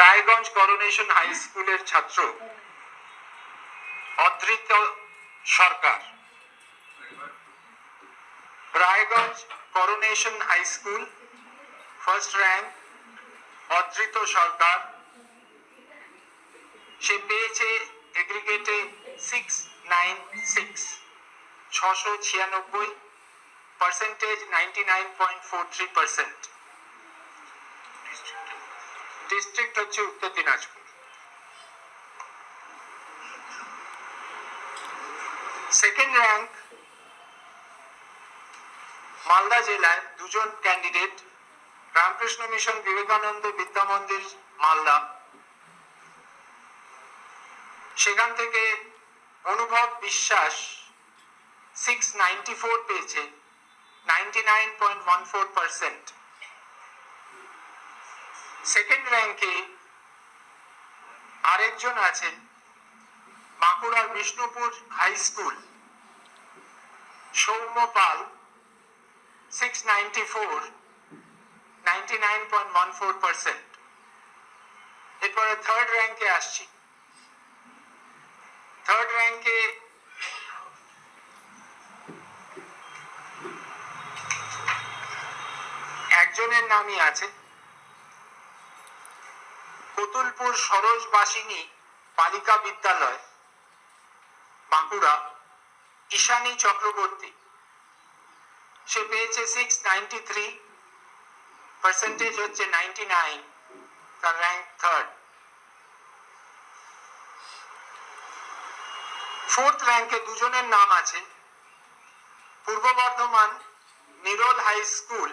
Raiganj Coronation high স্কুলের ছাত্র Adhrit Sarkar. Raiganj Coronation high school first rank Adhrit Sarkar. সে পেয়েছে এগ্রিগেটে 696, পার্সেন্টেজ 99.43%। ডিস্ট্রিক্ট হচ্ছে উত্তর দিনাজপুর। সেকেন্ড র্যাঙ্ক মালদা জেলায় দুজন ক্যান্ডিডেট, রামকৃষ্ণ মিশন বিবেকানন্দ বিদ্যা মন্দির মালদা, সেখান থেকে অনুভব বিশ্বাস 694 পেয়েছে, 99.14%। সেকেন্ড র্যাঙ্কে আরেকজন আছেন বাঁকুড়ার বিষ্ণুপুর হাই স্কুল, সৌম্য পাল 694, 99.14%। এরপরে থার্ড র্যাঙ্কে আসছি। থার্ড র্যাঙ্কে একজনের নামই আছে কতুলপুর সরোজবাসিনী বালিকা বিদ্যালয় বাঁকুড়া, ঈশানী চক্রবর্তী। সে পেয়েছে 693, পার্সেন্টেজ হচ্ছে 99, তার র্যাঙ্ক থার্ড। ফোর্থ র্যাঙ্কে দুজনের নাম আছে পূর্ব বর্ধমান নিরোল হাই স্কুল,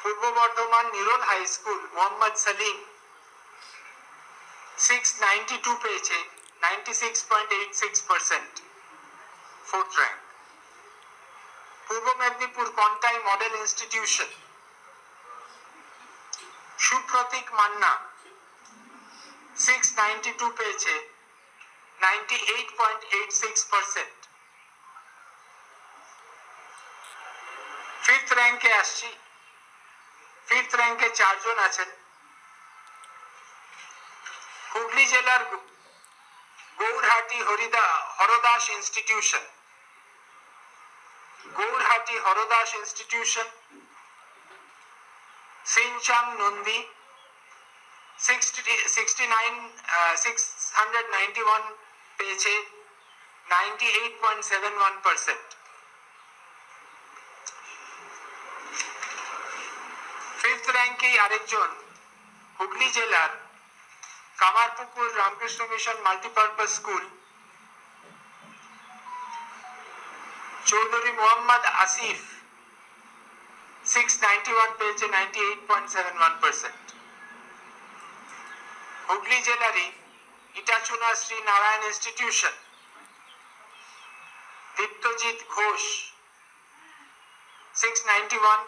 পূর্ব বর্ধমান নিরোল হাই স্কুল মোহাম্মদ সালিম 692 পেয়েছে, 96.86%, ফোর্থ র্যাঙ্ক। পূর্ব মেদিনীপুর কন্টাই মডেল ইনস্টিটিউশন সুপ্রতীক মান্না 692 পেয়েছে, 98.86%। ফিফথ র্যাঙ্কে আসছি। ফিফথ র্যাঙ্কে চারজন আছেন হুগলি জেলার গৌরহাটি হরদাস ইনস্টিটিউশন, গৌরহাটি হরদাস ইনস্টিটিউশন সিনচাং নন্দী 691 পেয়েছে, 98.71%। ফিফথ র্যাঙ্কে আরেকজন হুগলি জেলার Kamarpukur Ramakrishna mission multipurpose school Chowdhury Mohammad Asif 691 পেয়েছে, 98.71%। হুগলি জেলারই ইটাচুনা শ্রী নারায়ণ ইনস্টিটিউশন দীপ্তজিৎ ঘোষ 691,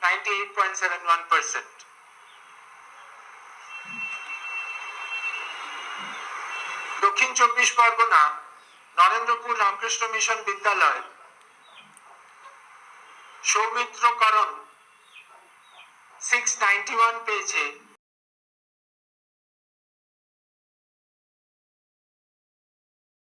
98.71%। দক্ষিণ চব্বিশ পরগনা নরেন্দ্রপুর রামকৃষ্ণ মিশন বিদ্যালয় সৌমিত্র করণ 691 পেয়েছে,